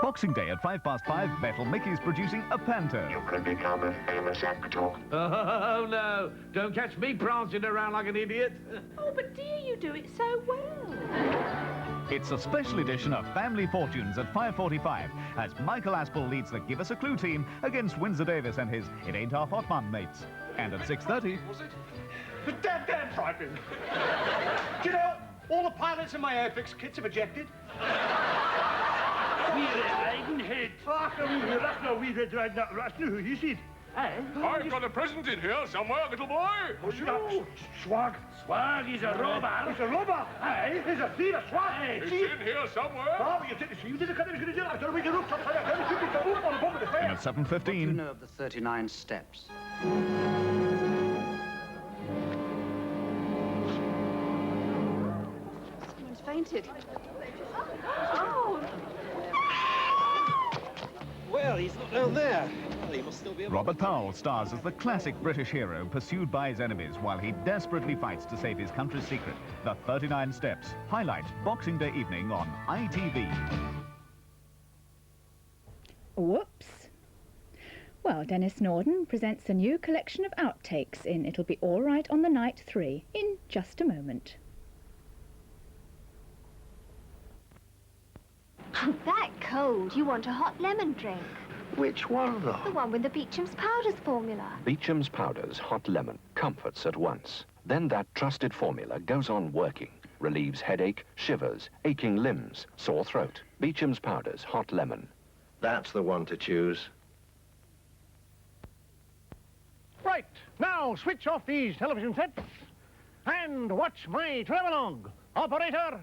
Boxing Day at 5:05, Metal Mickey's producing a panto. You can become a famous actor. Oh, no. Don't catch me prancing around like an idiot. Oh, but dear, you do it so well. It's a special edition of Family Fortunes at 5:45 as Michael Aspel leads the Give Us a Clue team against Windsor Davis and his It Ain't Half Hot Man mates. And at 6:30... Was it? The damn frightening. Do you know, all the pilots in my airfix kits have ejected. I've got a present in here somewhere, little boy. Swag. Swag, he's a robber. He's a robber. Hey, he's a thief, a swag. It's in here somewhere. And at 7:15... What do you know of the 39 steps? Someone's fainted. Oh! Well, he's not down there. Well, he must still be able... Robert Powell stars as the classic British hero pursued by his enemies while he desperately fights to save his country's secret. The 39 Steps. Highlight Boxing Day evening on ITV. Whoops. Well, Dennis Norden presents a new collection of outtakes in It'll Be All Right on the Night 3 in just a moment. That cold, you want a hot lemon drink. Which one, though? The one with the Beecham's Powders formula. Beecham's Powders Hot Lemon comforts at once. Then that trusted formula goes on working. Relieves headache, shivers, aching limbs, sore throat. Beecham's Powders Hot Lemon. That's the one to choose. Right, now switch off these television sets and watch my travel-along. Operator!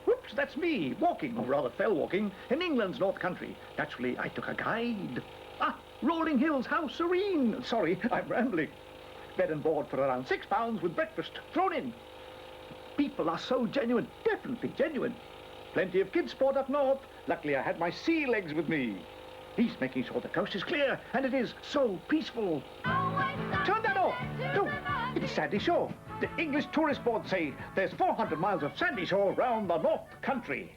Whoops, that's me, walking, or rather fell walking, in England's North Country. Naturally, I took a guide. Ah, Rolling Hills, how serene. Sorry, I'm rambling. Bed and board for around £6 with breakfast thrown in. People are so genuine, definitely genuine. Plenty of kids sport up north. Luckily, I had my sea legs with me. He's making sure the coast is clear, and it is so peaceful. Turn that off! No, it's Sandy Shore. The English tourist boards say there's 400 miles of sandy shore round the North Country.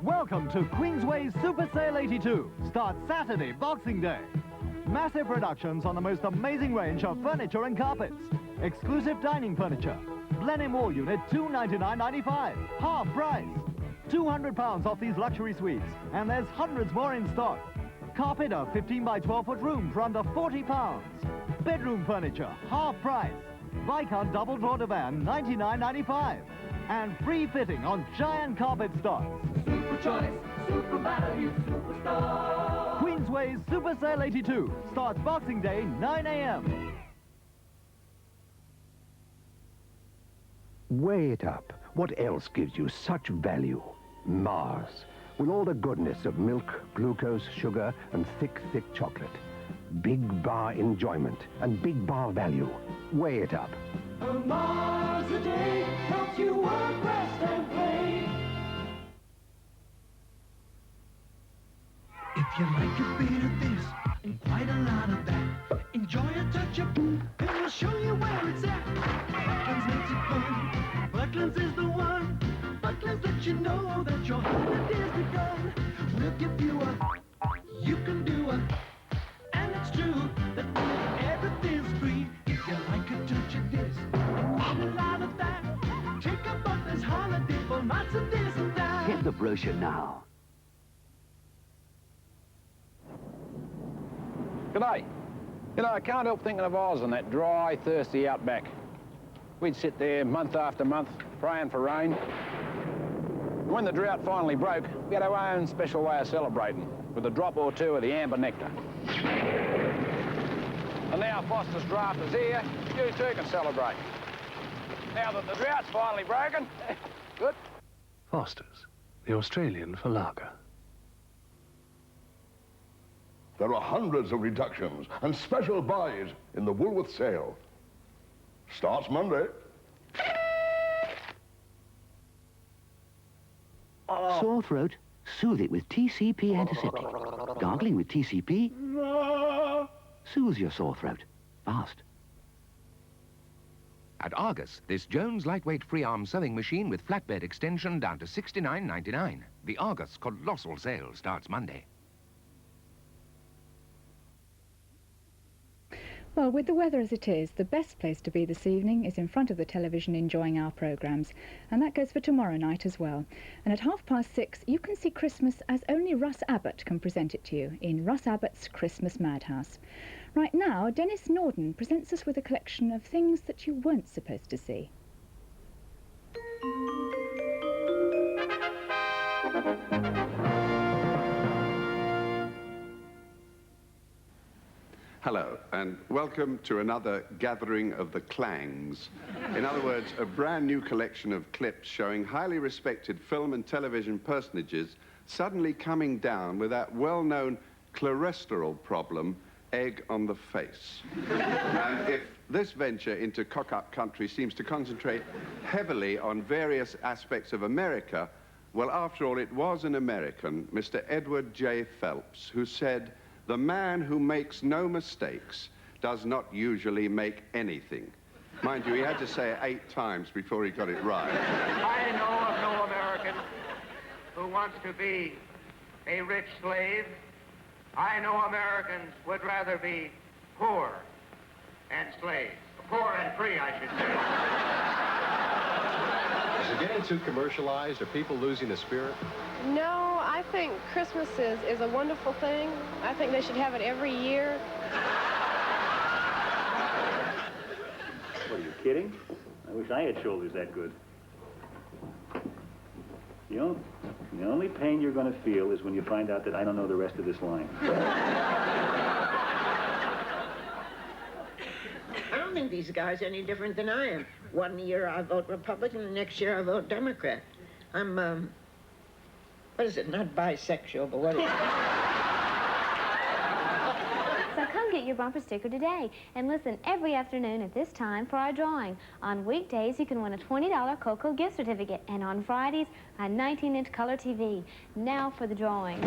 Welcome to Queensway's Super Sale 82. Starts Saturday, Boxing Day. Massive reductions on the most amazing range of furniture and carpets. Exclusive dining furniture. Blenheim wall unit, $299.95. Half price. £200 off these luxury suites. And there's hundreds more in stock. Carpet, a 15 by 12 foot room for under £40. Bedroom furniture, half price. Viscount double drawer divan, $99.95. And free fitting on giant carpet stocks. Super choice, super value, superstar. Queensway's Super Sale 82 starts Boxing Day, 9 a.m. Weigh it up. What else gives you such value? Mars. With all the goodness of milk, glucose, sugar, and thick chocolate. Big bar enjoyment and big bar value. Weigh it up. A Mars a day helps you work, rest, and play. If you like a bit of this and quite a lot of that, enjoy a touch of and we'll show you where it's at. Butlins makes it fun. Butlins is the one. Butlins let you know that your holiday's begun. We'll give you a, you can do a, and it's true that everything's free. If you like a touch of this and quite a lot of that, take a Butlins holiday for lots of this and that. Get the brochure now. G'day. You know, I can't help thinking of Oz and that dry, thirsty outback. We'd sit there month after month, praying for rain. When the drought finally broke, we had our own special way of celebrating, with a drop or two of the amber nectar. And now Foster's draft is here, you too can celebrate. Now that the drought's finally broken, good. Foster's, the Australian for lager. There are hundreds of reductions and special buys in the Woolworth sale. Starts Monday. Sore throat? Soothe it with TCP antiseptic. Gargling with TCP? Soothes your sore throat. Fast. At Argos, this Jones lightweight free-arm sewing machine with flatbed extension down to $69.99. The Argos colossal sale starts Monday. Well, with the weather as it is, the best place to be this evening is in front of the television enjoying our programmes. And that goes for tomorrow night as well. And at 6:30, you can see Christmas as only Russ Abbott can present it to you in Russ Abbott's Christmas Madhouse. Right now, Dennis Norden presents us with a collection of things that you weren't supposed to see. Hello, and welcome to another gathering of the Clangs. In other words, a brand new collection of clips showing highly respected film and television personages suddenly coming down with that well-known cholesterol problem, egg on the face. And if this venture into cock-up country seems to concentrate heavily on various aspects of America, well, after all, it was an American, Mr. Edward J. Phelps, who said, "The man who makes no mistakes does not usually make anything." Mind you, he had to say it 8 times before he got it right. I know of no American who wants to be a rich slave. I know Americans would rather be poor and slaves. Poor and free, I should say. Is it getting too commercialized? Are people losing the spirit? No, I think Christmas is a wonderful thing. I think they should have it every year. What, are you kidding? I wish I had shoulders that good. The only pain you're going to feel is when you find out that I don't know the rest of this line. I don't think these guys are any different than I am. One year I vote Republican, the next year I vote Democrat. I'm, what is it, not bisexual, but what is it? So come get your bumper sticker today. And listen every afternoon at this time for our drawing. On weekdays, you can win a $20 Coco gift certificate. And on Fridays, a 19-inch color TV. Now for the drawing.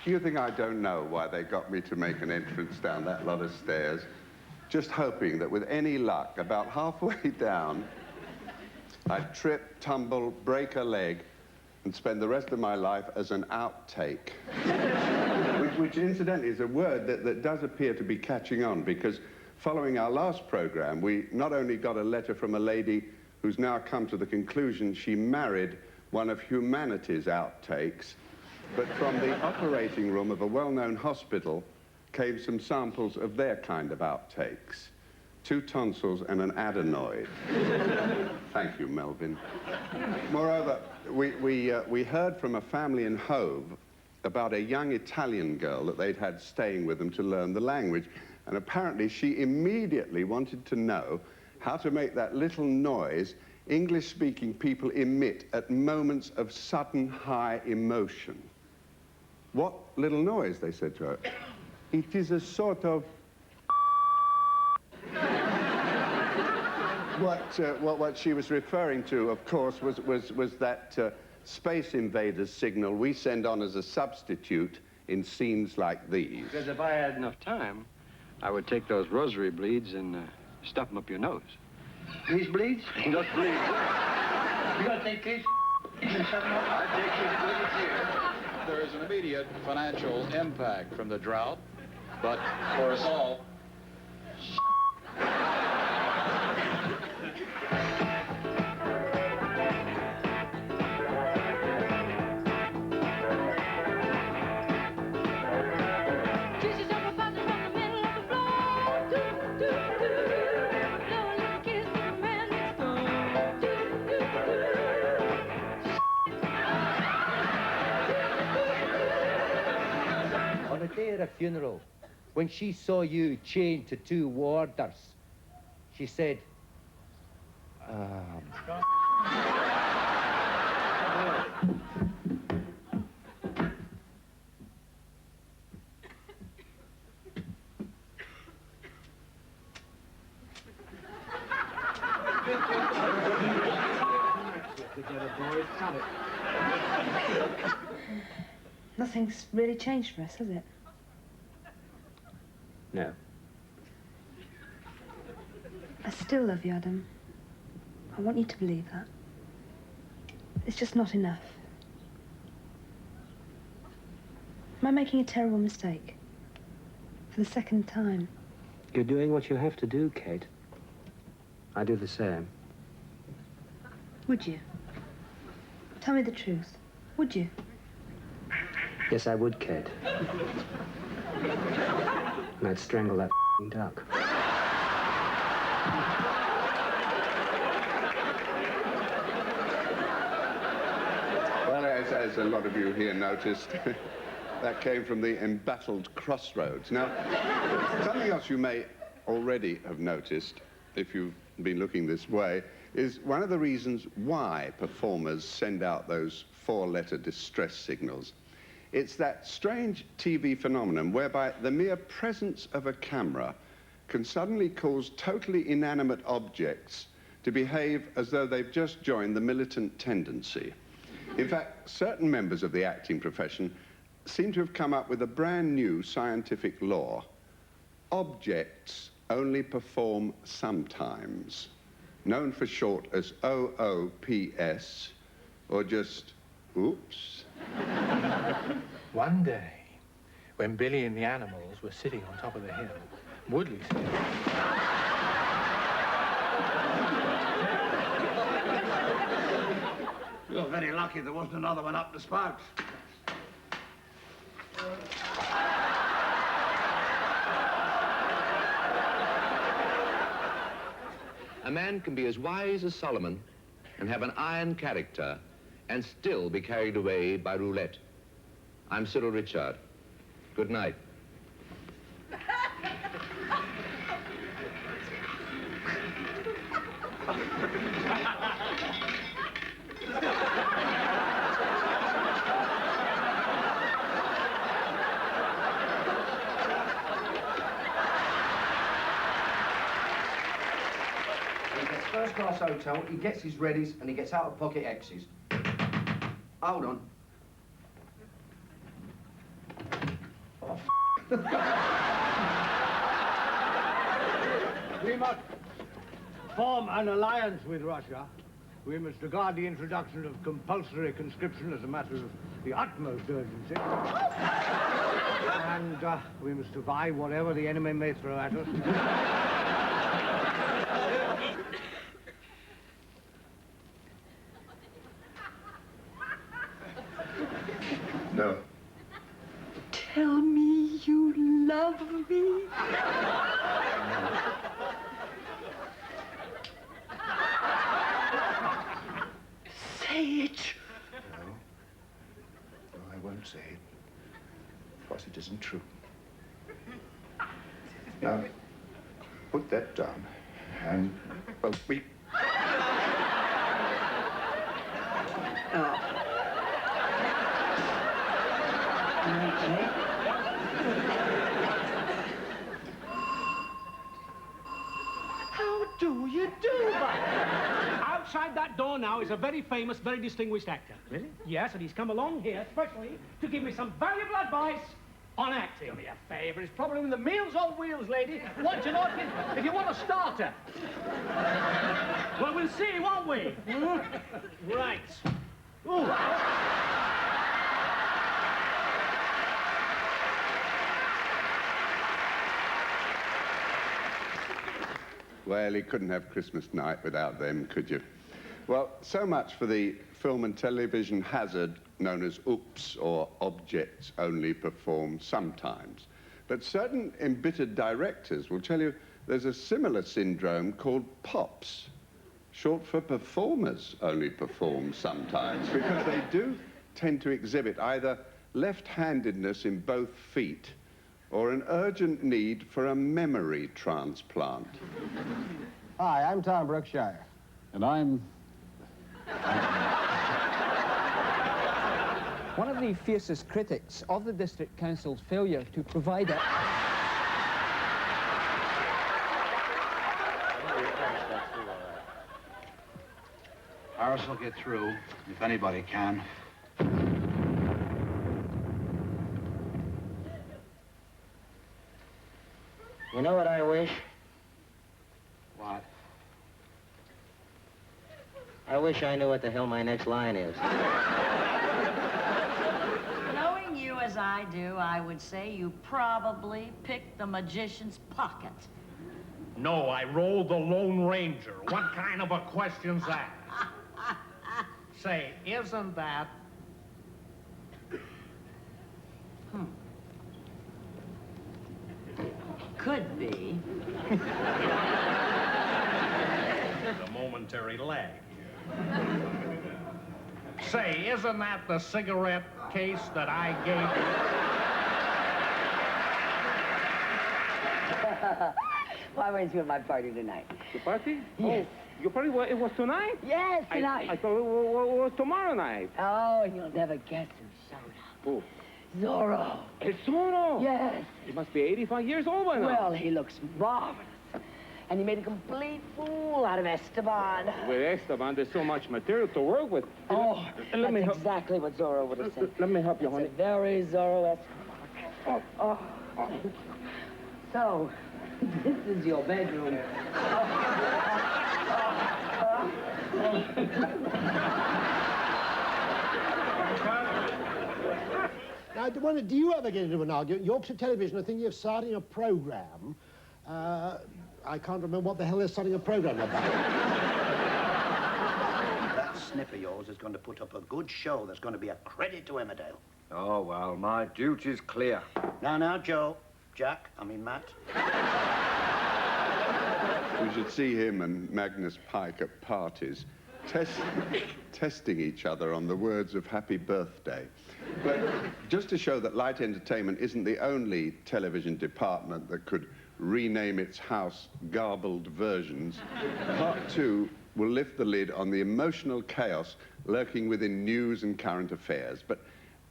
You think I don't know why they got me to make an entrance down that lot of stairs? Just hoping that with any luck, about halfway down, I'd trip, tumble, break a leg, and spend the rest of my life as an outtake. which incidentally is a word that does appear to be catching on, because following our last program, we not only got a letter from a lady who's now come to the conclusion she married one of humanity's outtakes, but from the operating room of a well-known hospital came some samples of their kind of outtakes. 2 tonsils and an adenoid. Thank you, Melvin. Moreover, we heard from a family in Hove about a young Italian girl that they'd had staying with them to learn the language, and apparently she immediately wanted to know how to make that little noise English-speaking people emit at moments of sudden high emotion. What little noise, they said to her. It is a sort of... What she was referring to, of course, was that Space Invaders signal we send on as a substitute in scenes like these. Because if I had enough time, I would take those rosary bleeds and stuff them up your nose. These bleeds? Those bleeds. You gonna take these and stuff them up? I'd take these bleeds here. There is an immediate financial impact from the drought, but for us all, on the day of the funeral, when she saw you chained to 2 warders, she said, Nothing's really changed for us, has it? no. I still love you, Adam. I want you to believe that. It's just not enough. Am I making a terrible mistake? For the second time? You're doing what you have to do, Kate. I do the same. Would you? Tell me the truth. Would you? Yes, I would, Kate. And I'd strangle that duck. Well, as a lot of you here noticed, that came from the embattled crossroads. Now, something else you may already have noticed, if you've been looking this way, is one of the reasons why performers send out those 4-letter distress signals. It's that strange TV phenomenon whereby the mere presence of a camera can suddenly cause totally inanimate objects to behave as though they've just joined the militant tendency. In fact, certain members of the acting profession seem to have come up with a brand new scientific law. Objects only perform sometimes, known for short as OOPS, or just oops. One day, when Billy and the animals were sitting on top of the hill, Woodley said, "You're very lucky there wasn't another one up the spout." A man can be as wise as Solomon and have an iron character and still be carried away by roulette. I'm Cyril Richard. Good night. He gets first-class hotel, he gets his readies, and he gets out-of-pocket X's. Hold on. Oh, We must form an alliance with Russia. We must regard the introduction of compulsory conscription as a matter of the utmost urgency. And we must survive whatever the enemy may throw at us. No. Tell me you love me. Say it. No. No, I won't say it. Because it isn't true. Now, put that down. And, well, we... Oh. Okay. How do you do that? Outside that door now is a very famous, very distinguished actor. Really? Yes, and he's come along here especially to give me some valuable advice on acting. Do me a favour, it's probably in the Meals on Wheels, lady. Watch it off if you want a starter. Well, we'll see, won't we? Right. Ooh. Well, you couldn't have Christmas night without them, could you? Well, so much for the film and television hazard known as OOPS, or objects only performed sometimes. But certain embittered directors will tell you there's a similar syndrome called POPs, short for performers only performed sometimes, because they do tend to exhibit either left-handedness in both feet or an urgent need for a memory transplant. Hi, I'm Tom Brookshire. And I'm... One of the fiercest critics of the District Council's failure to provide a... Ours will get through, if anybody can. You know what I wish? What? I wish I knew what the hell my next line is. Knowing you as I do, I would say you probably picked the magician's pocket. No, I rolled the Lone Ranger. What kind of a question's that? Say, isn't that... Could be. The momentary lag. Say, isn't that the cigarette case that I gave you? Why weren't you at my party tonight? The party? Yes. Oh, your party, it was tonight? Yes, tonight. I thought it was tomorrow night. Oh, you'll never guess who showed up. Who? Zorro. It's Zorro? Yes. He must be 85 years old by now. Well, he looks marvelous. And he made a complete fool out of Esteban. With Esteban, there's so much material to work with. Oh, let me that's exactly what Zorro would have said. Let me help you, honey. It's a very Zorro-esque remark. Oh. So, this is your bedroom. Now, do you ever get into an argument? Yorkshire Television are thinking of starting a programme. I can't remember what the hell they're starting a programme about. That snip of yours is going to put up a good show that's going to be a credit to Emmerdale. Oh, well, my duty's clear. Now, Joe. Jack, I mean Matt. We should see him and Magnus Pike at parties, testing each other on the words of happy birthday. But just to show that Light Entertainment isn't the only television department that could rename its house Garbled Versions, Part 2 will lift the lid on the emotional chaos lurking within news and current affairs. But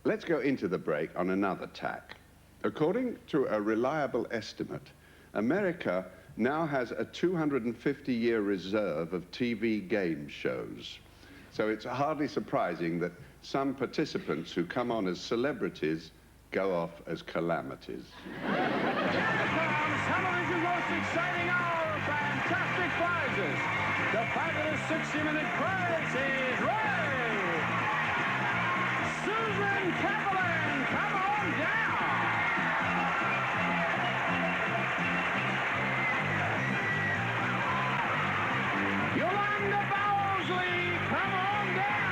let's go into the break on another tack. According to a reliable estimate, America now has a 250-year reserve of TV game shows. So it's hardly surprising that some participants who come on as celebrities go off as calamities. Television's most exciting hour of fantastic prizes. The fabulous 60-minute prize is Ray! Susan Kaplan, come on down! Yolanda Bowsley, come on down!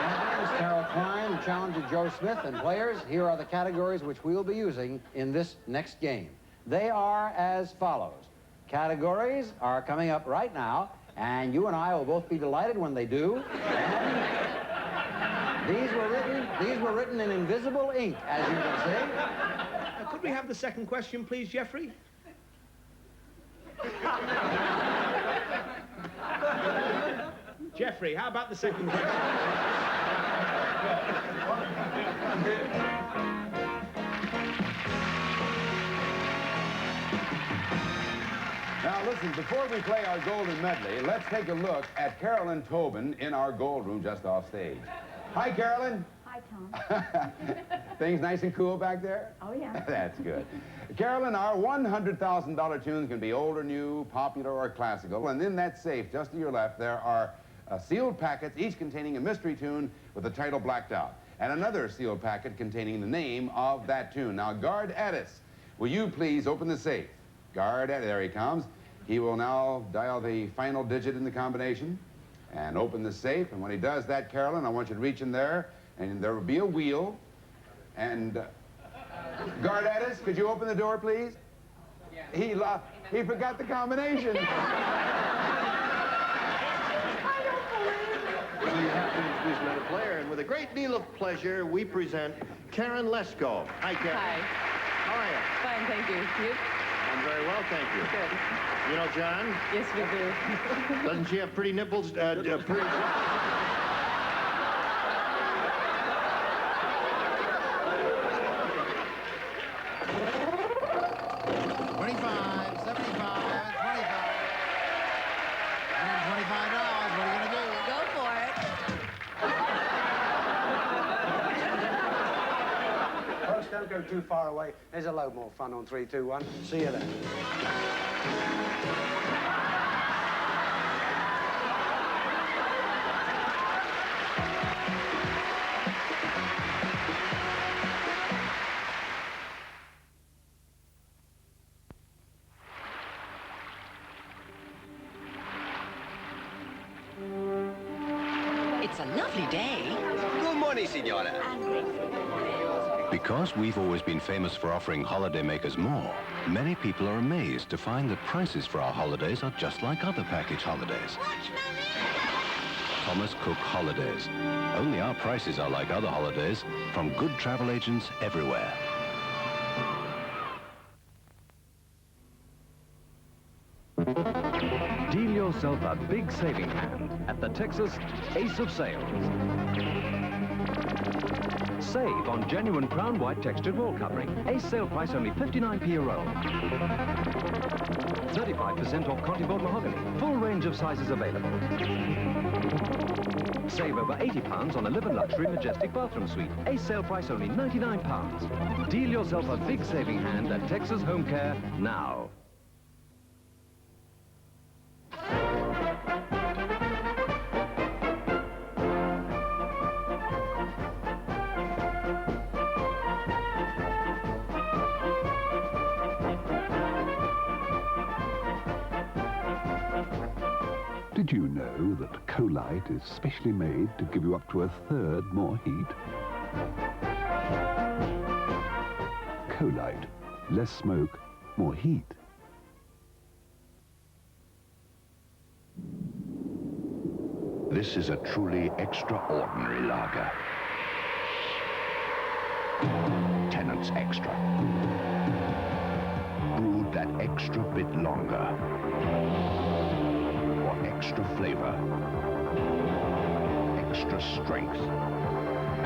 My name is Carol Klein, challenger Joe Smith, and players, here are the categories which we'll be using in this next game. They are as follows. Categories are coming up right now, and you and I will both be delighted when they do. And these were written in invisible ink, as you can see. Could we have the second question, please, Jeffrey? Jeffrey, how about the second question? Now, listen, before we play our golden medley, let's take a look at Carolyn Tobin in our gold room just off stage. Hi, Carolyn. Hi, Tom. Things nice and cool back there? Oh, yeah. That's good. Carolyn, our $100,000 tunes can be old or new, popular or classical. And in that safe just to your left, there are sealed packets, each containing a mystery tune with the title blacked out. and another sealed packet containing the name of that tune. Now, guard Addis, will you please open the safe? Guard Addis, there he comes. He will now dial the final digit in the combination and open the safe. And when he does that, Carolyn, I want you to reach in there, and there will be a wheel. And guard Addis, could you open the door, please? He forgot the combination. So you have to introduce another player, and with a great deal of pleasure, we present Karen Lesko. Hi, Karen. Hi. How are you? Fine, thank you. You? I'm very well, thank you. Good. You know John? Yes, we do. Doesn't she have pretty nipples? Pretty... 25, Don't go too far away. There's a load more fun on 3, 2, 1. See you then. It's a lovely day. Good morning, Signora. Because we've always been famous for offering holidaymakers more, many people are amazed to find that prices for our holidays are just like other package holidays. Thomas Cook Holidays. Only our prices are like other holidays from good travel agents everywhere. Deal yourself a big saving hand at the Texas Ace of Sales. Save on genuine crown white textured wall covering. Ace sale price only 59p a roll. 35% off Contiboard mahogany. Full range of sizes available. Save over £80 on a Live and Luxury Majestic bathroom suite. Ace sale price only £99. Deal yourself a big saving hand at Texas Home Care now. Did you know that Colite is specially made to give you up to 1/3 more heat? Colite. Less smoke, more heat. This is a truly extraordinary lager. Tennant's Extra. Brewed that extra bit longer. For extra flavor, extra strength,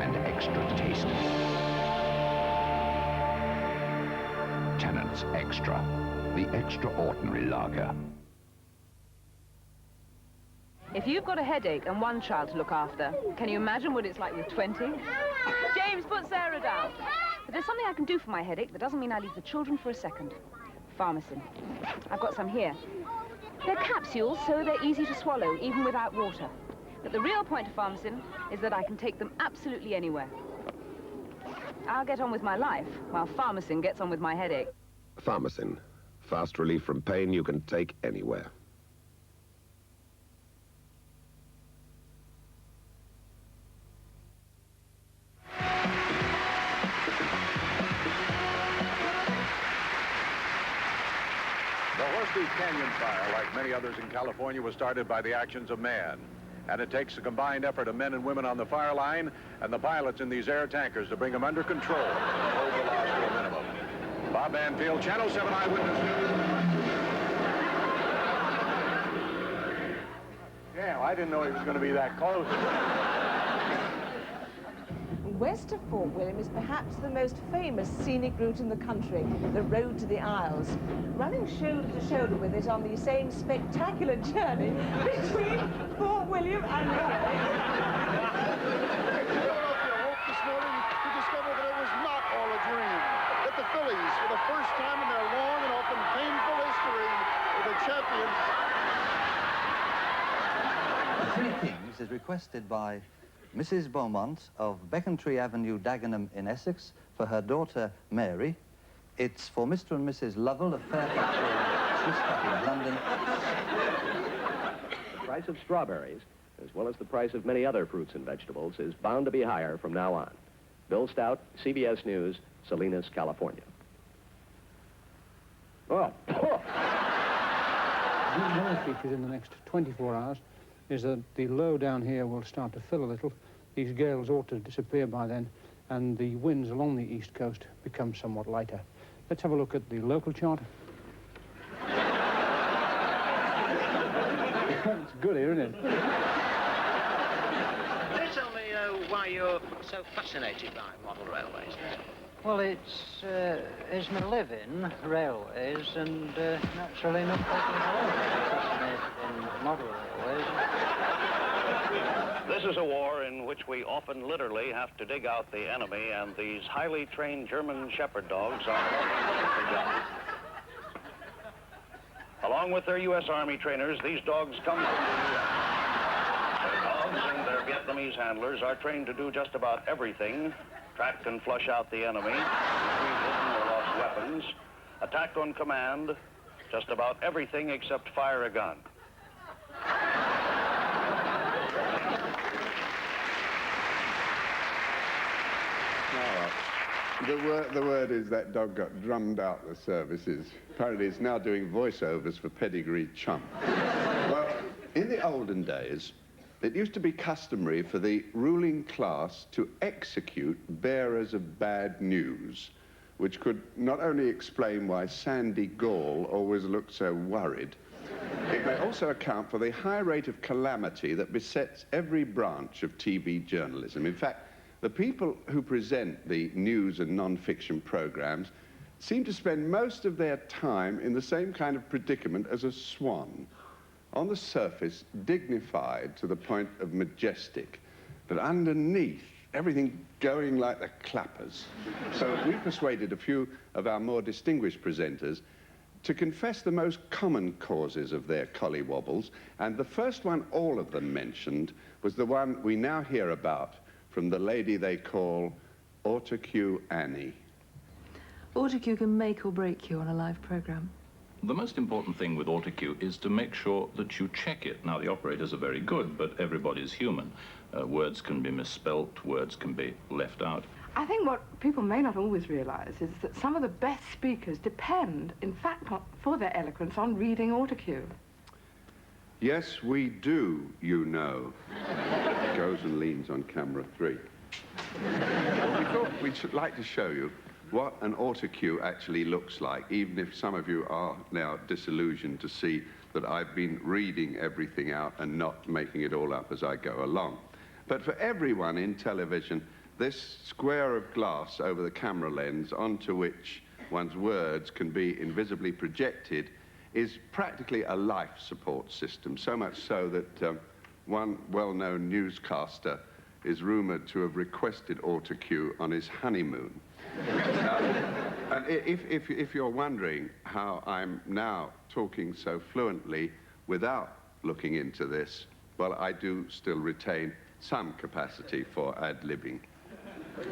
and extra taste. Tennant's Extra. The extraordinary lager. If you've got a headache and one child to look after, can you imagine what it's like with 20? James, put Sarah down. But there's something I can do for my headache that doesn't mean I leave the children for a second. Pharmacin. I've got some here. They're capsules, so they're easy to swallow, even without water. But the real point of Pharmacin is that I can take them absolutely anywhere. I'll get on with my life, while Pharmacin gets on with my headache. Pharmacin. Fast relief from pain you can take anywhere. The Horse Canyon fire, like many others in California, was started by the actions of man. And it takes a combined effort of men and women on the fire line and the pilots in these air tankers to bring them under control and hold the loss to a minimum. Bob Banfield, Channel 7 Eyewitness News. Yeah, I didn't know he was going to be that close. West of Fort William is perhaps the most famous scenic route in the country, the Road to the Isles. Running shoulder to shoulder with it on the same spectacular journey between Fort William and Philadelphia woke this morning to discover that it was not all a dream. That the Phillies, for the first time in their long and often painful history, were the champions. Three Kings is requested by Mrs. Beaumont of Becontree Avenue, Dagenham in Essex, for her daughter Mary. It's for Mr. and Mrs. Lovell of Fairfax Road, Swiss Cottage, London. The price of strawberries, as well as the price of many other fruits and vegetables, is bound to be higher from now on. Bill Stout, CBS News, Salinas, California. Oh. One of the features in the next 24 hours is that the low down here will start to fill a little. These gales ought to disappear by then, and the winds along the east coast become somewhat lighter. Let's have a look at the local chart. It's good here, isn't it? Can you tell me why you're so fascinated by model railways? Well, it's my living, railways, and naturally enough, I'm fascinated in model railways. This is a war in which we often literally have to dig out the enemy, and these highly trained German shepherd dogs are the job. Along with their U.S. Army trainers, these dogs come from the U.S. Their dogs and their Vietnamese handlers are trained to do just about everything: track and flush out the enemy, retrieve hidden or lost weapons, attack on command, just about everything except fire a gun. The word is that dog got drummed out the services. Apparently it's now doing voiceovers for Pedigree Chump. Well, in the olden days, it used to be customary for the ruling class to execute bearers of bad news, which could not only explain why Sandy Gall always looked so worried, it may also account for the high rate of calamity that besets every branch of TV journalism. In fact, the people who present the news and non-fiction programs seem to spend most of their time in the same kind of predicament as a swan. On the surface, dignified to the point of majestic, but underneath, everything going like the clappers. So we persuaded a few of our more distinguished presenters to confess the most common causes of their collywobbles, and the first one all of them mentioned was the one we now hear about from the lady they call Autocue Annie. Autocue can make or break you on a live programme. The most important thing with autocue is to make sure that you check it. Now, the operators are very good, but everybody's human. Words can be misspelt, words can be left out. I think what people may not always realise is that some of the best speakers depend, in fact, for their eloquence on reading autocue. Yes, we do, you know. Goes and leans on camera 3. Well, we thought we'd like to show you what an autocue actually looks like, even if some of you are now disillusioned to see that I've been reading everything out and not making it all up as I go along. But for everyone in television, this square of glass over the camera lens onto which one's words can be invisibly projected is practically a life support system, so much so that one well-known newscaster is rumoured to have requested autocue on his honeymoon. And if you're wondering how I'm now talking so fluently without looking into this, well, I do still retain some capacity for ad-libbing.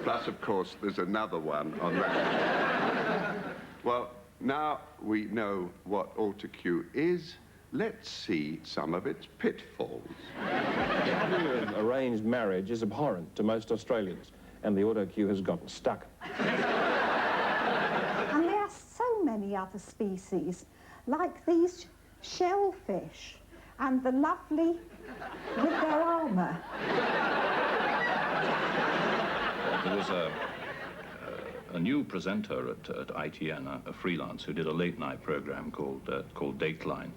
Plus, of course, there's another one on that. Well, now we know what autocue is, let's see some of its pitfalls. The idea of arranged marriage is abhorrent to most Australians, and the autocue has gotten stuck. And there are so many other species, like these shellfish, and the lovely with their armour. There was a new presenter at ITN, a freelance, who did a late-night program called Dateline.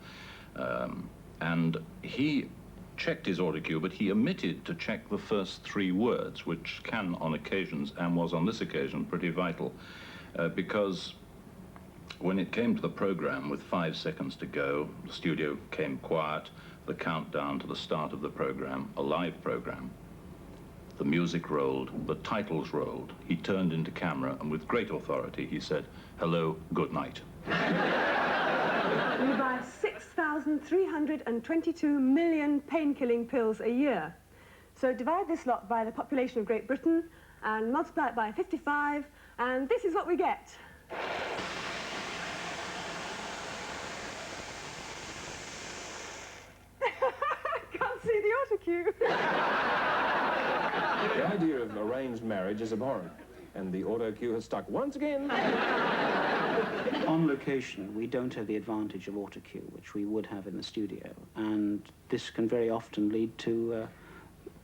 And he checked his autocue, but he omitted to check the first 3 words, which can, on occasions, and was on this occasion, pretty vital. Because when it came to the program with 5 seconds to go, the studio came quiet, the countdown to the start of the program, a live program. The music rolled, the titles rolled. He turned into camera, and with great authority, he said, "Hello, good night." We buy 6,322 million pain-killing pills a year. So divide this lot by the population of Great Britain and multiply it by 55, and this is what we get. Can't see the autocue. The idea of arranged marriage is abhorrent, and the autocue has stuck once again. On location, we don't have the advantage of autocue, which we would have in the studio, and this can very often lead to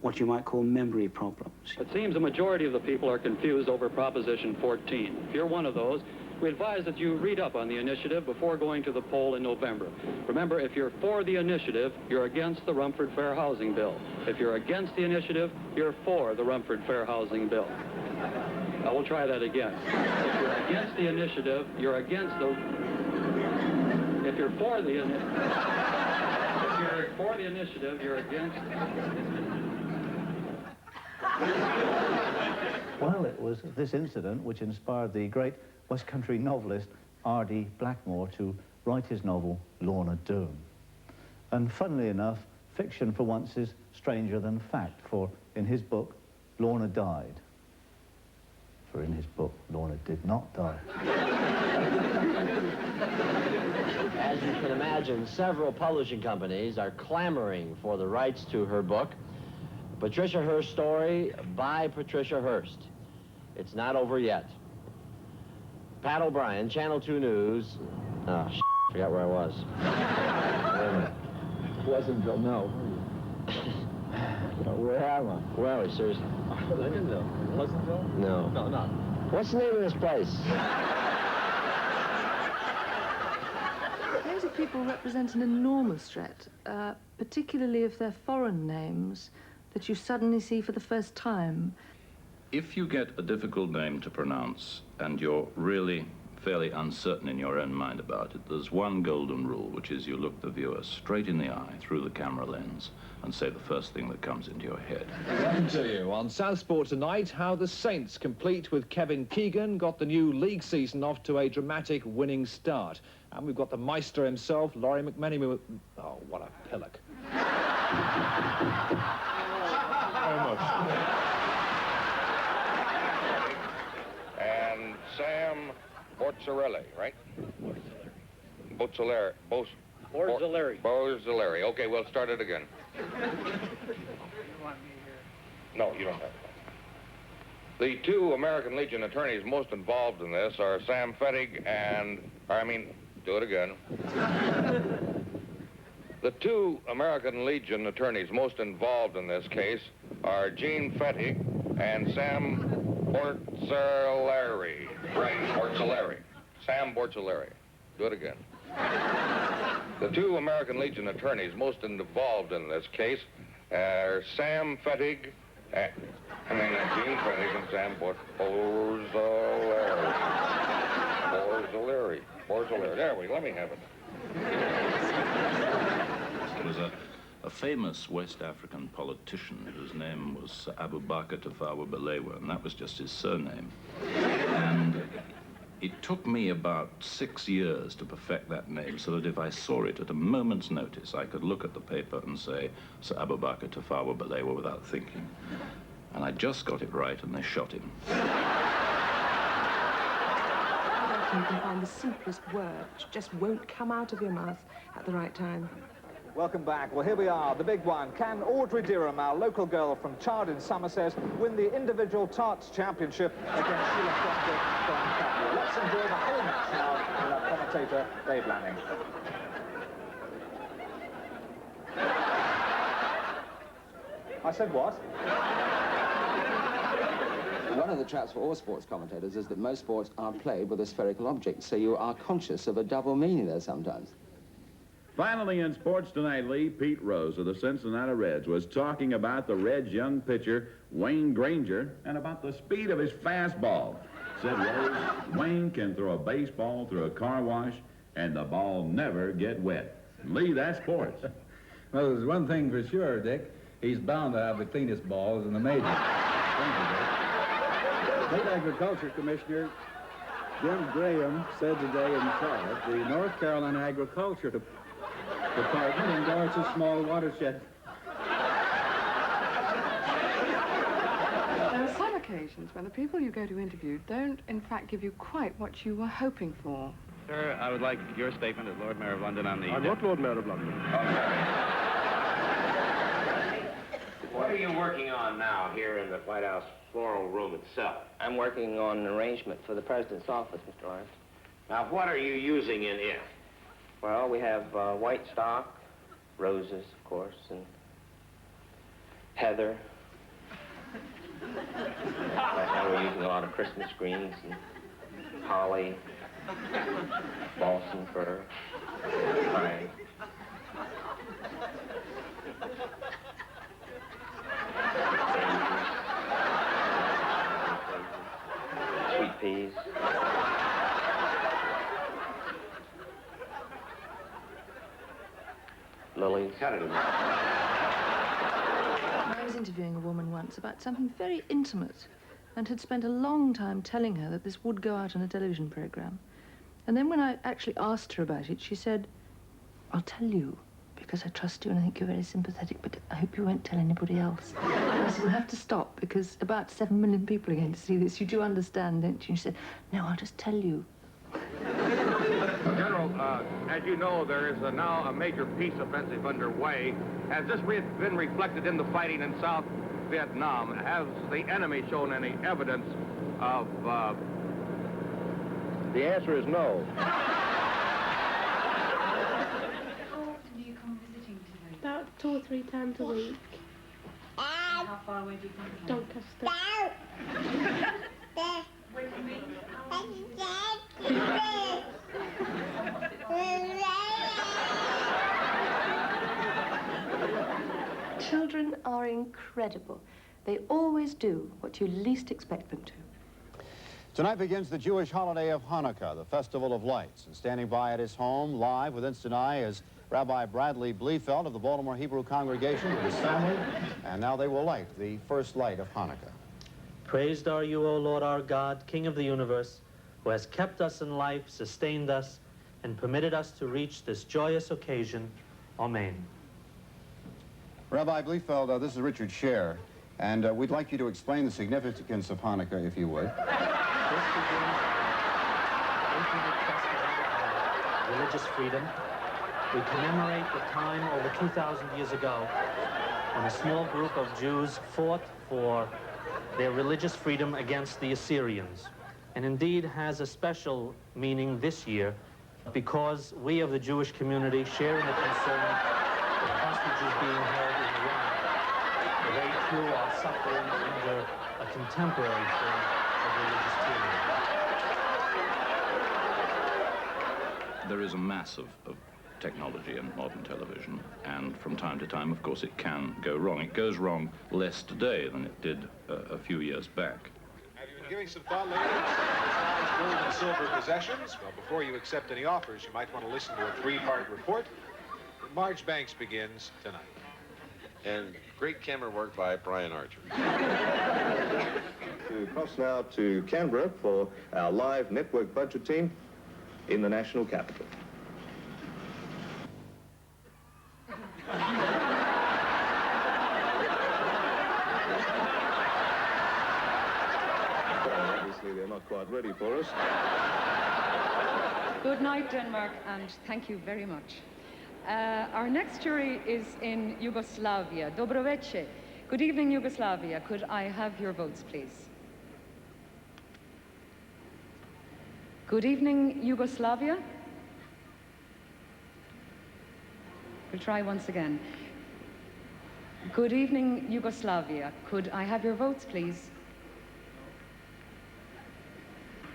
what you might call memory problems. It seems a majority of the people are confused over Proposition 14. If you're one of those, we advise that you read up on the initiative before going to the poll in November. Remember, if you're for the initiative, you're against the Rumford Fair Housing Bill. If you're against the initiative, you're for the Rumford Fair Housing Bill. I will try that again. If you're against the initiative, you're against the... If you're for the initiative, you're against... Well, it was this incident which inspired the great West Country novelist R.D. Blackmore to write his novel Lorna Doone. And funnily enough, fiction for once is stranger than fact, for in his book, Lorna died. For in his book, Lorna did not die. As you can imagine, several publishing companies are clamoring for the rights to her book, Patricia Hearst's Story by Patricia Hearst. It's not over yet. Pat O'Brien, Channel 2 News. Oh, forgot where I was. Wait a minute. Pleasantville, no. Where am I? Where are we, seriously? Pleasantville. Pleasantville? No. No, not. What's the name of this place? Names of people represent an enormous threat, particularly if they're foreign names that you suddenly see for the first time. If you get a difficult name to pronounce and you're really fairly uncertain in your own mind about it, there's one golden rule, which is you look the viewer straight in the eye through the camera lens and say the first thing that comes into your head. Welcome to you on Southport tonight, how the Saints, complete with Kevin Keegan, got the new league season off to a dramatic winning start. And we've got the Meister himself, Laurie McMenemy. Oh, what a pillock. And Sam Borzilleri, right? Borzilleri. Borzilleri. Okay, we'll start it again. No, you don't have to. The two American Legion attorneys most involved in this are Sam Fettig and... do it again. The two American Legion attorneys most involved in this case are Gene Fettig and Sam Borzilleri. Right, Borzilleri. Sam Borzilleri. Do it again. The two American Legion attorneys most involved in this case are Sam Fettig and... Gene Fettig and Sam Borzilleri. Borzilleri. There we go. Let me have it. There was a famous West African politician whose name was Abubakar Tafawa Balewa, and that was just his surname. And it took me about 6 years to perfect that name, so that if I saw it at a moment's notice, I could look at the paper and say, Sir Abubakar Tafawa Balewa, without thinking. And I just got it right, and they shot him. You can find the simplest word, which just won't come out of your mouth at the right time. Welcome back. Well, here we are, the big one. Can Audrey Durham, our local girl from Chard in Somerset, win the individual tarts championship against Sheila Crockett from Cadbury? Let's enjoy the whole match now with our commentator, Dave Lanning. I said what? One of the traps for all sports commentators is that most sports are played with a spherical object, so you are conscious of a double meaning there sometimes. Finally in sports tonight, Lee, Pete Rose of the Cincinnati Reds was talking about the Reds' young pitcher, Wayne Granger, and about the speed of his fastball. Said Rose, Wayne can throw a baseball through a car wash, and the ball never get wet. Lee, that's sports. Well, there's one thing for sure, Dick. He's bound to have the cleanest balls in the majors. State Agriculture Commissioner Jim Graham said today in Charlotte the North Carolina Agriculture Department endorsed a small watershed occasions when the people you go to interview don't, in fact, give you quite what you were hoping for. Sir, I would like your statement as Lord Mayor of London on the... I'm not Lord Mayor of London. What are you working on now here in the White House floral room itself? I'm working on an arrangement for the President's office, Mr. Lawrence. Now, what are you using in it? Well, we have white stock, roses, of course, and heather. Right now we're using a lot of Christmas greens and holly, balsam fir, pine. Sweet peas. Lilies. I was interviewing a woman once about something very intimate and had spent a long time telling her that this would go out on a television program. And then when I actually asked her about it, she said, "I'll tell you, because I trust you and I think you're very sympathetic, but I hope you won't tell anybody else." And I said, "We'll have to stop because about 7 million people are going to see this. You do understand, don't you?" And she said, "No, I'll just tell you." General, as you know, there is now a major peace offensive underway. Has this been reflected in the fighting in South Vietnam? Has the enemy shown any evidence of... The answer is no. How often do you come visiting today? About 2 or 3 times a week. How far away do you come from? Doncaster. Wait for me. Children are incredible. They always do what you least expect them to. Tonight begins the Jewish holiday of Hanukkah, the Festival of Lights. And standing by at his home, live with Instant Eye, is Rabbi Bradley Bliefeld of the Baltimore Hebrew congregation with his family. And now they will light the first light of Hanukkah. Praised are you, O Lord our God, King of the universe, who has kept us in life, sustained us, and permitted us to reach this joyous occasion. Amen. Rabbi Bliefeld, this is Richard Scher, and we'd like you to explain the significance of Hanukkah, if you would. This begins the 800th festival of religious freedom. We commemorate the time over 2,000 years ago when a small group of Jews fought for their religious freedom against the Assyrians, and indeed has a special meaning this year because we of the Jewish community share in the concern of hostages being held in Iran. They too are suffering under a contemporary form of religious tyranny. There is a mass of technology in modern television, and from time to time, of course, it can go wrong. It goes wrong less today than it did a few years back. Have you been giving some thought lately to gold and silver possessions? Well, before you accept any offers, you might want to listen to a 3-part report. Marge Banks begins tonight. And great camera work by Brian Archer. To cross now to Canberra for our live network budget team in the national capital. Obviously, they're not quite ready for us. Good night, Denmark, and thank you very much. Our next jury is in Yugoslavia. Dobro večer. Good evening, Yugoslavia. Could I have your votes, please? Good evening, Yugoslavia. We'll try once again. Good evening, Yugoslavia. Could I have your votes, please?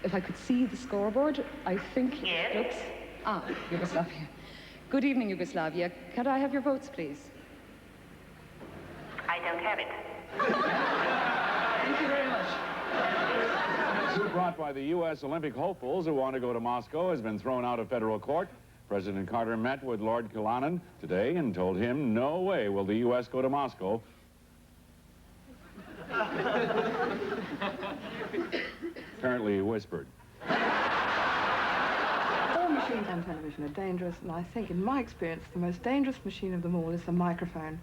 If I could see the scoreboard, I think it looks... Ah, Yugoslavia. Good evening, Yugoslavia. Could I have your votes, please? I don't have it. Thank you very much. Suit brought by the U.S. Olympic hopefuls who want to go to Moscow has been thrown out of federal court. President Carter met with Lord Killannon today and told him no way will the U.S. go to Moscow. Apparently he whispered. All machines on television are dangerous, and I think, in my experience, the most dangerous machine of them all is the microphone.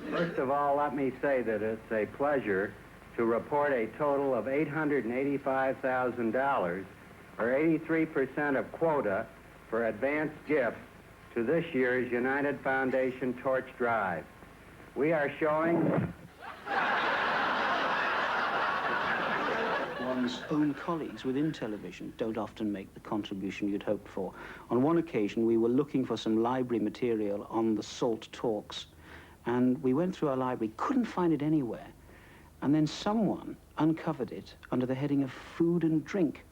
First of all, let me say that it's a pleasure to report a total of $885,000, or 83% of quota, for advanced gifts to this year's United Foundation Torch Drive. We are showing... One's own colleagues within television don't often make the contribution you'd hoped for. On one occasion, we were looking for some library material on the SALT talks, and we went through our library, couldn't find it anywhere, and then someone uncovered it under the heading of food and drink.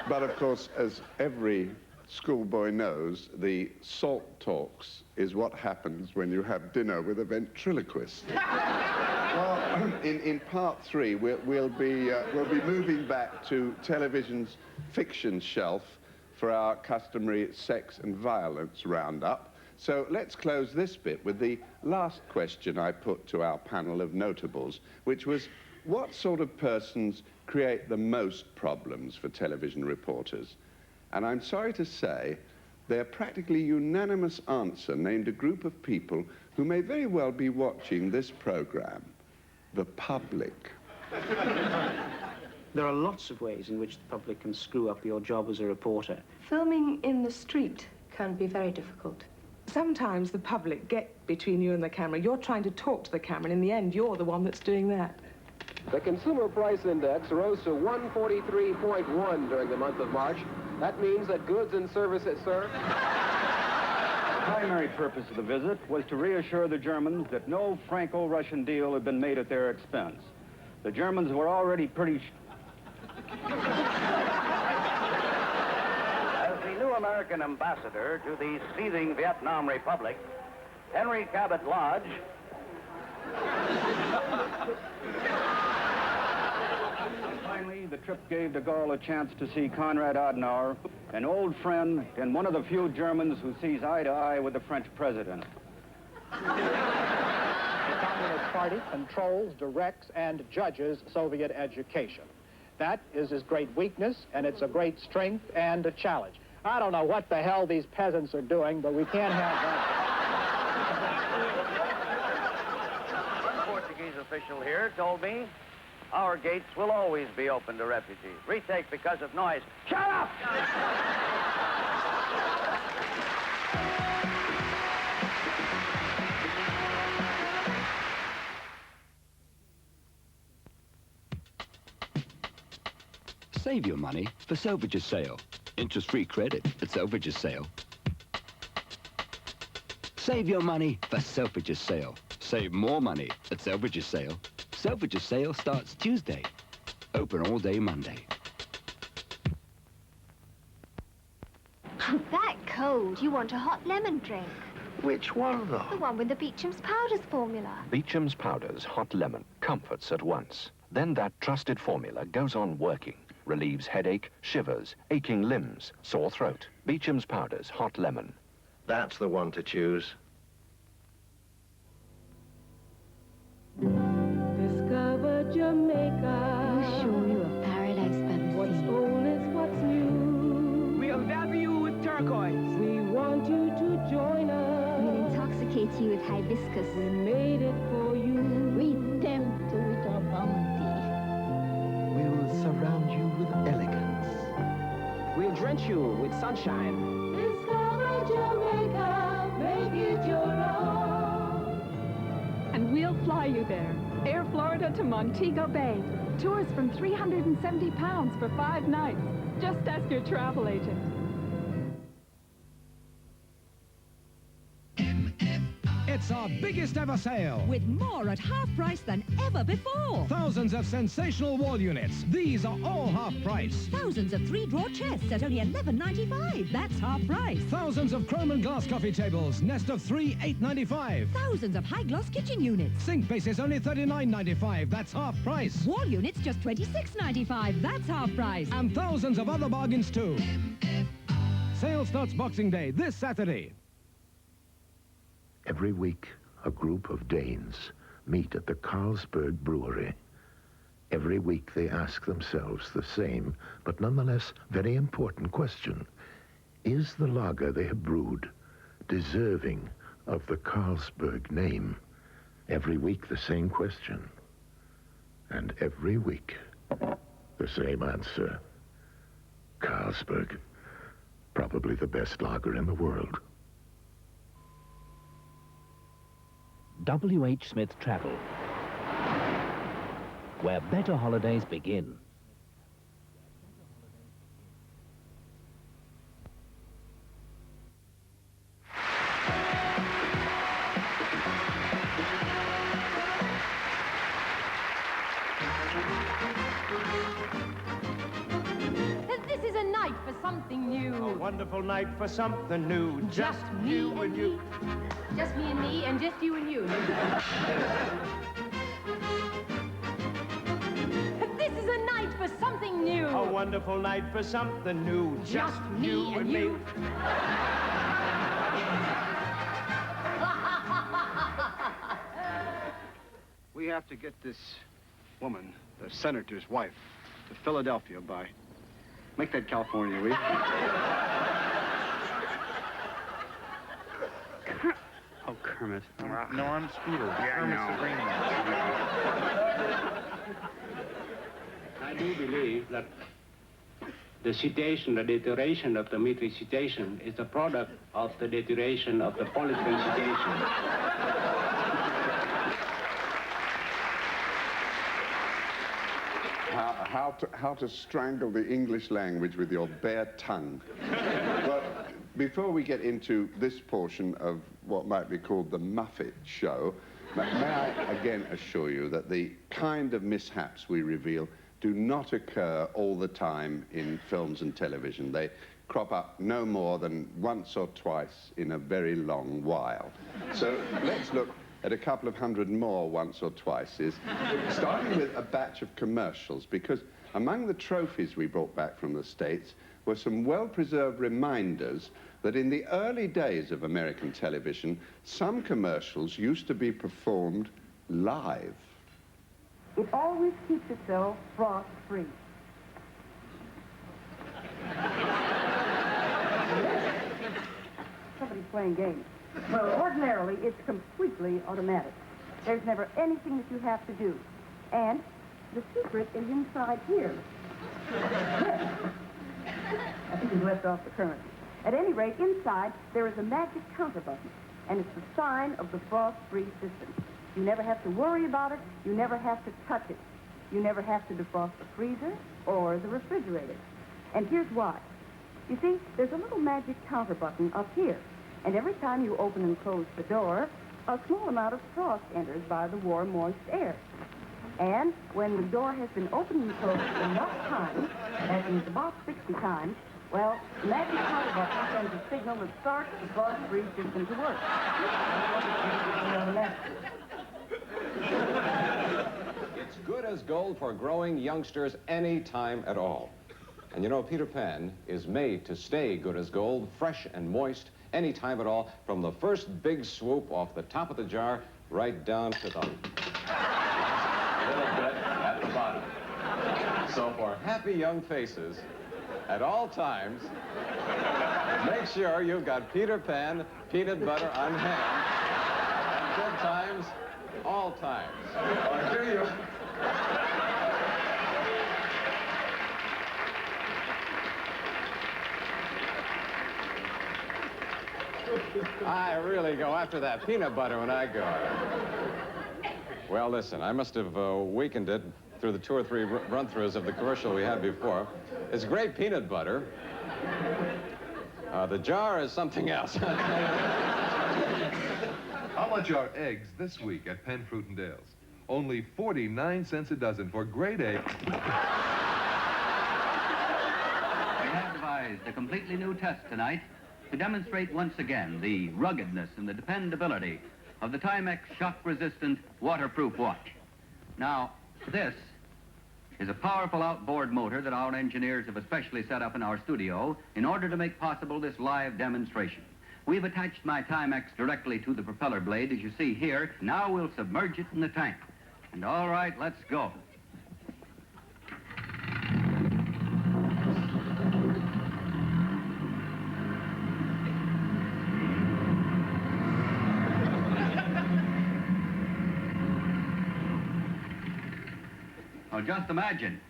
But of course, as every schoolboy knows, the SALT talks is what happens when you have dinner with a ventriloquist. Well, in part 3, we'll be moving back to television's fiction shelf for our customary sex and violence roundup. So let's close this bit with the last question I put to our panel of notables, which was, what sort of persons create the most problems for television reporters? And I'm sorry to say, their practically unanimous answer named a group of people who may very well be watching this program: the public. There are lots of ways in which the public can screw up your job as a reporter. Filming in the street can be very difficult. Sometimes the public get between you and the camera. You're trying to talk to the camera, and in the end, you're the one that's doing that. The Consumer Price Index rose to 143.1 during the month of March. That means that goods and services, sir... The primary purpose of the visit was to reassure the Germans that no Franco-Russian deal had been made at their expense. The Germans were already pretty... As the new American ambassador to the seething Vietnam Republic, Henry Cabot Lodge... Finally, the trip gave de Gaulle a chance to see Konrad Adenauer, an old friend and one of the few Germans who sees eye to eye with the French president. The Communist Party controls, directs, and judges Soviet education. That is his great weakness, and it's a great strength and a challenge. I don't know what the hell these peasants are doing, but we can't have that. One Portuguese official here told me, our gates will always be open to refugees. Retake because of noise. Shut up! Save your money for Selfridge's sale. Interest-free credit at Selfridge's sale. Save your money for Selfridge's sale. Save more money at Selfridge's sale. Selfridge's sale starts Tuesday. Open all day Monday. That cold, you want a hot lemon drink. Which one, though? The one with the Beecham's Powders formula. Beecham's Powders Hot Lemon. Comforts at once. Then that trusted formula goes on working. Relieves headache, shivers, aching limbs, sore throat. Beecham's Powders Hot Lemon. That's the one to choose. Discover Jamaica. We'll show you a paradise fantasy. What's old is what's new. We'll dab you with turquoise. We want you to join us. We'll intoxicate you with hibiscus. We made it for you. We tempt you with our bounty. We will surround you with elegance. We'll drench you with sunshine. Discover Jamaica. Make it your own. And we'll fly you there. Air Florida to Montego Bay. Tours from £370 for 5 nights. Just ask your travel agent. It's our biggest ever sale. With more at half price than ever before. Thousands of sensational wall units. These are all half price. Thousands of 3-drawer chests at only $11.95. That's half price. Thousands of chrome and glass coffee tables. Nest of 3, $8.95. Thousands of high-gloss kitchen units. Sink bases only $39.95. That's half price. Wall units just $26.95. That's half price. And thousands of other bargains too. Sale starts Boxing Day this Saturday. Every week, a group of Danes meet at the Carlsberg Brewery. Every week, they ask themselves the same, but nonetheless very important question. Is the lager they have brewed deserving of the Carlsberg name? Every week, the same question. And every week, the same answer. Carlsberg. Probably the best lager in the world. W.H. Smith Travel, where better holidays begin. This is a night for something new. A wonderful night for something new. Just me you and you. Just me and me, and just you and you. This is a night for something new. A wonderful night for something new. Just me and you. We have to get this woman, the senator's wife, to Philadelphia by... Make that California, will you? Oh, Kermit. No, I'm Scooter. I do believe that the situation, the deterioration of the military situation is a product of the deterioration of the political situation. How to strangle the English language with your bare tongue. But before we get into this portion of what might be called the Muffet Show, may I again assure you that the kind of mishaps we reveal do not occur all the time in films and television. They crop up no more than once or twice in a very long while. So let's look at a couple of hundred more once or twices, starting with a batch of commercials, because among the trophies we brought back from the States were some well-preserved reminders that in the early days of American television, some commercials used to be performed live. It always keeps itself frost-free. Somebody's playing games. Well, ordinarily, it's completely automatic. There's never anything that you have to do. And the secret is inside here. I think he's left off the current. At any rate, inside, there is a magic counter button, and it's the sign of the frost-free system. You never have to worry about it. You never have to touch it. You never have to defrost the freezer or the refrigerator. And here's why. You see, there's a little magic counter button up here. And every time you open and close the door, a small amount of frost enters by the warm, moist air. And when the door has been opened and closed enough times, that means about 60 times, well, the magic counter button sends a signal that starts the frost-free system to work. It's good as gold for growing youngsters any time at all. And you know, Peter Pan is made to stay good as gold, fresh and moist, any time at all, from the first big swoop off the top of the jar right down to the little bit at the bottom. So for happy young faces, at all times, make sure you've got Peter Pan peanut butter on hand. At good times, all times. Or do you? I really go after that peanut butter when I go. Well, listen, I must have weakened it through the 2 or 3 run-throughs of the commercial we had before. It's great peanut butter. The jar is something else. How much are eggs this week at Penn Fruit and Dale's? Only 49 cents a dozen for grade A. We have devised a completely new test tonight to demonstrate once again the ruggedness and the dependability of the Timex shock-resistant waterproof watch. Now, this is a powerful outboard motor that our engineers have especially set up in our studio in order to make possible this live demonstration. We've attached my Timex directly to the propeller blade, as you see here. Now we'll submerge it in the tank. And all right, let's go. Now just imagine,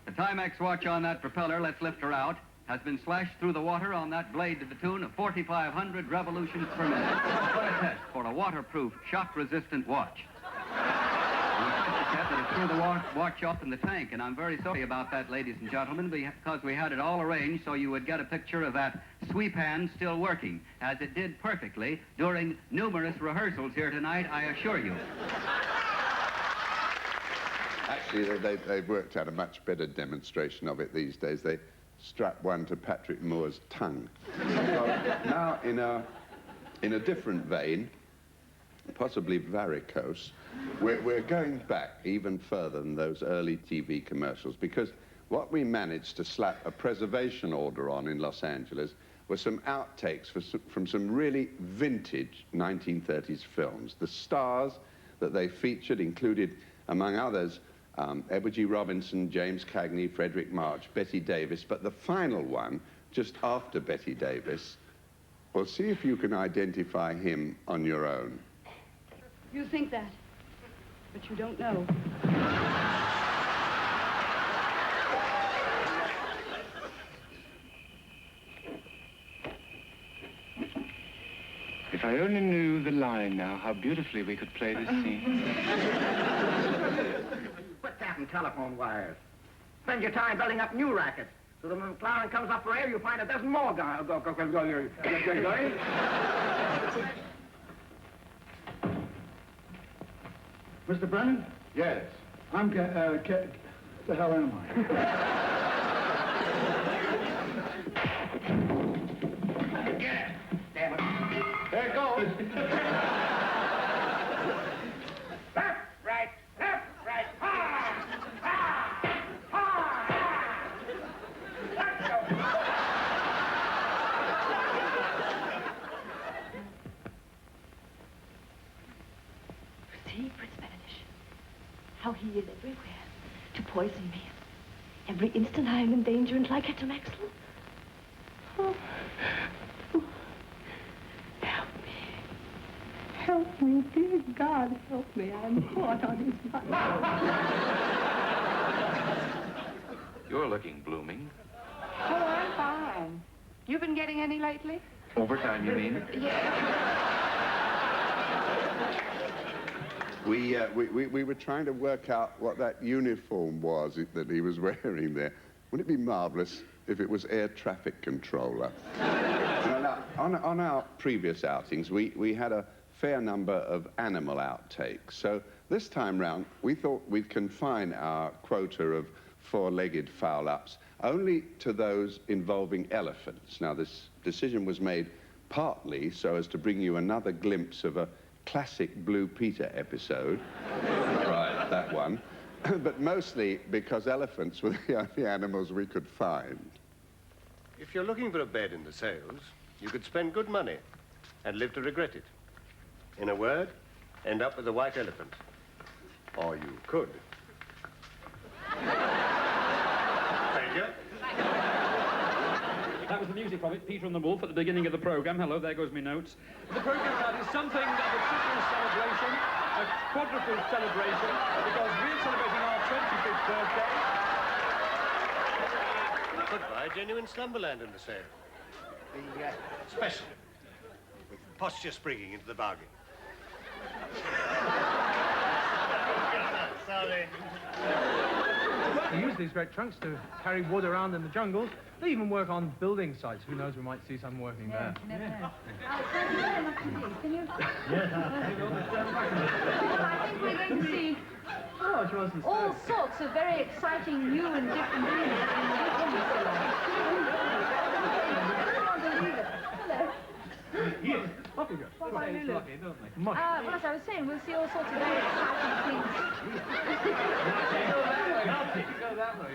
the Timex watch on that propeller, let's lift her out, has been slashed through the water on that blade to the tune of 4,500 revolutions per minute. What a test for a waterproof, shock-resistant watch. That it threw the watch off in the tank, and I'm very sorry about that, ladies and gentlemen, because we had it all arranged so you would get a picture of that sweep hand still working, as it did perfectly during numerous rehearsals here tonight, I assure you. Actually, they've worked out a much better demonstration of it these days. They strap one to Patrick Moore's tongue. Well, now, in a different vein, possibly varicose, we're going back even further than those early TV commercials, because what we managed to slap a preservation order on in Los Angeles were some outtakes from some really vintage 1930s films. The stars that they featured included, among others, Edward G. Robinson, James Cagney, Frederick March, Betty Davis, but the final one, just after Betty Davis, well, see if you can identify him on your own. You think that, but you don't know. If I only knew the line now, how beautifully we could play this scene. Quit tapping telephone wires. Spend your time building up new rackets. So that when McLaren comes up for air, you find a dozen more guys. Mr. Brennan? Yes. I'm the hell am I? Get it. Damn it. There it goes. Left, right, left, right. Ha! Ha! Ha! Let's go. See, Prince Benedict, how he is everywhere to poison me. Every instant I am in danger and like it to Maxwell. Oh. Oh. Help me. Help me, dear God, help me. I'm caught on his mind. You're looking blooming. Oh, I'm fine. You been getting any lately? Overtime, you mean? Yeah. We were trying to work out what that uniform was that he was wearing there. Wouldn't it be marvelous if it was air traffic controller? Now, on our previous outings, we had a fair number of animal outtakes. So this time round, we thought we'd confine our quota of four-legged foul-ups only to those involving elephants. Now, this decision was made partly so as to bring you another glimpse of a classic Blue Peter episode. Right, that one. But mostly because elephants were the only animals we could find. If you're looking for a bed in the sales, you could spend good money and live to regret it. In a word, end up with a white elephant. Or you could. Thank you. That was the music from it, Peter and the Wolf, at the beginning of the programme. Hello, there goes my notes. The programme now is something of a triple celebration, a quadruple celebration, because we're celebrating our 25th birthday. You could buy genuine Slumberland in the sale. The special, with posture springing into the bargain. Sorry. They use these great trunks to carry wood around in the jungles. They even work on building sites. Who knows, we might see some working there. You never know. Thank you very much indeed. Can you? Yes, I think we're going to see all sorts of very exciting new and different things in the Hello. Yes, off you go. What about Lulu? Lucky, don't they? Much. Well, as I was saying, we'll see all sorts of very exciting things.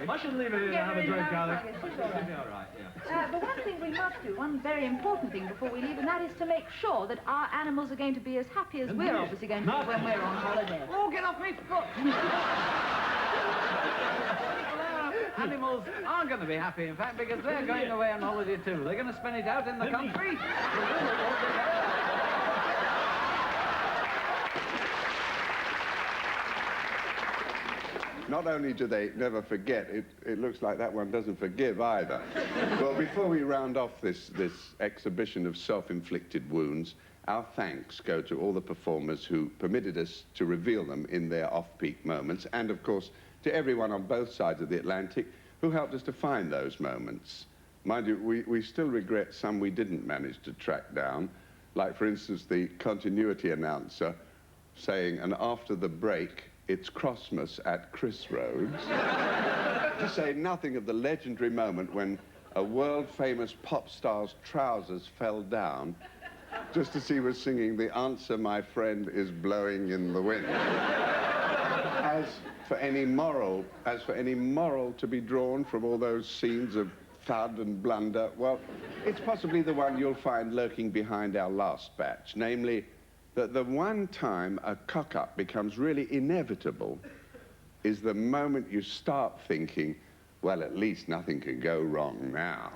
I should leave it here and have a drink, Alex. She's all right. But one thing we must do, one very important thing before we leave, and that is to make sure that our animals are going to be as happy as we're obviously going to be when we're on holiday. Oh, get off me foot! Animals are going to be happy, in fact, because they're going away on holiday too. They're going to spend it out in the country. not only do they never forget, it looks like that one doesn't forgive either. Well, before we round off this exhibition of self-inflicted wounds, our thanks go to all the performers who permitted us to reveal them in their off-peak moments, and of course to everyone on both sides of the Atlantic who helped us to find those moments. Mind you, we still regret some we didn't manage to track down, like, for instance, the continuity announcer saying, and after the break, it's Crossmas at Chris Roads. To say nothing of the legendary moment when a world-famous pop star's trousers fell down just as he was singing the answer, my friend, is blowing in the wind. As for any moral to be drawn from all those scenes of thud and blunder, well, it's possibly the one you'll find lurking behind our last batch, namely that the one time a cock-up becomes really inevitable is the moment you start thinking, well, at least nothing can go wrong now.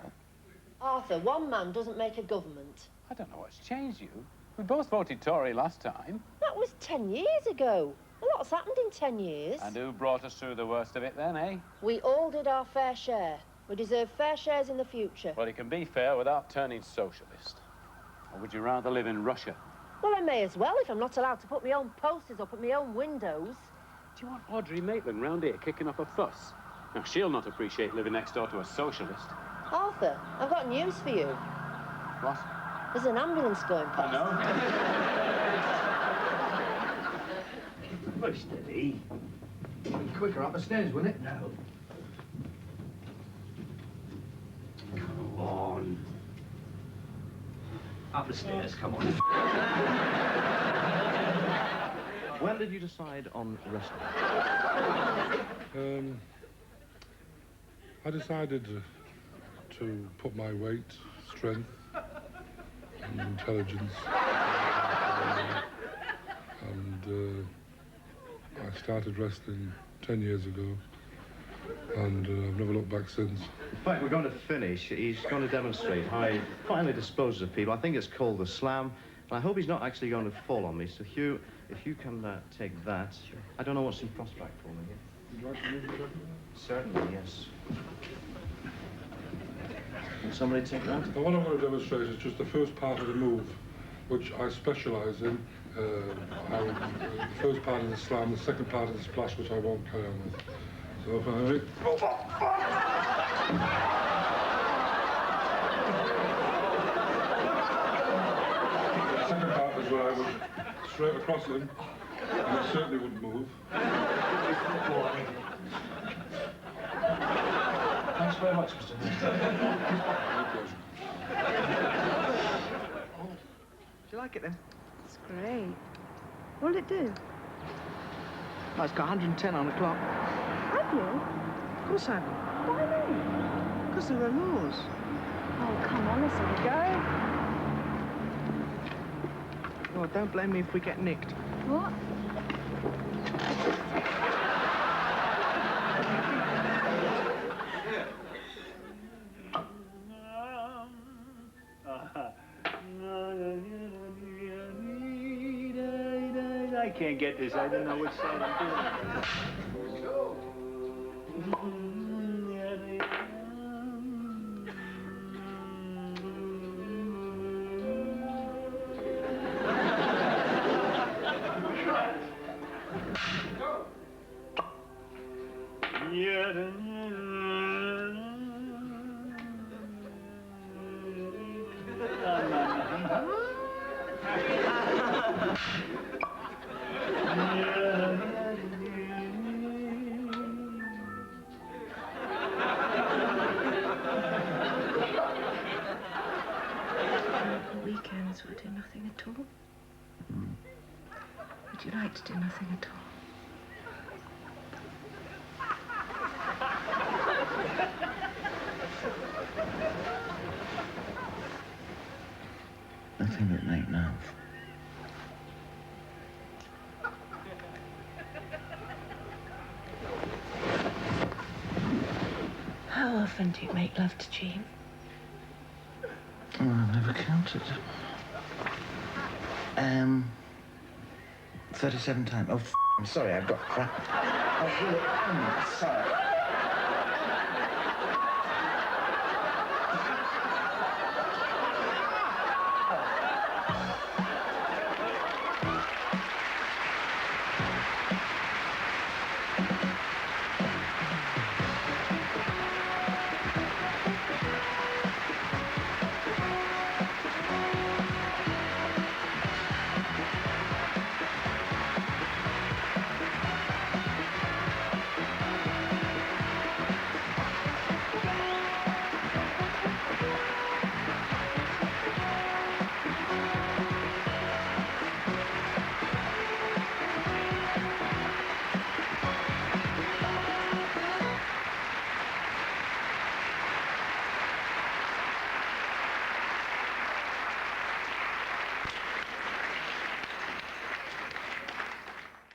Arthur, one man doesn't make a government. I don't know what's changed you. We both voted Tory last time. That was 10 years ago. A lot's happened in 10 years. And who brought us through the worst of it then, eh? We all did our fair share. We deserve fair shares in the future. Well, you can be fair without turning socialist. Or would you rather live in Russia? Well, I may as well if I'm not allowed to put my own posters up at my own windows. Do you want Audrey Maitland round here kicking up a fuss? Now, she'll not appreciate living next door to a socialist. Arthur, I've got news for you. What? There's an ambulance going past. I know. Very steady. Quicker up the stairs, wouldn't it? No. Come on. Up the stairs, come on. When did you decide on wrestling? I decided to put my weight, strength, and intelligence, and I started wrestling 10 years ago, and I've never looked back since. In fact, we're going to finish. He's going to demonstrate how he finally disposes of people. I think it's called the slam, and I hope he's not actually going to fall on me. So, Hugh, if you can take that. Sure. I don't know what's in prospect for me. Would you like to move it? Certainly, yes. Can somebody take that? The one I'm going to demonstrate is just the first part of the move, which I specialise in. The first part is the slam, the second part is the splash, which I won't carry on with. So if I... The second part is where I would straight across him, and he certainly wouldn't move. Thanks very much, Mr. Hurst. Do you like it then? It's great. What'll it do? Oh, it's got 110 on the clock. Have you? Of course I have. Why me? Because there are laws. Oh, come on, let's have a go. Oh, don't blame me if we get nicked. What? I can't get this. I don't know which side I'm Weekends we'll do nothing at all. Would you like to do nothing at all? Nothing but make love. How often do you make love to Jean? Oh, I've never counted. 37 times. Oh, I'm sorry, I've got crap. I really am sorry.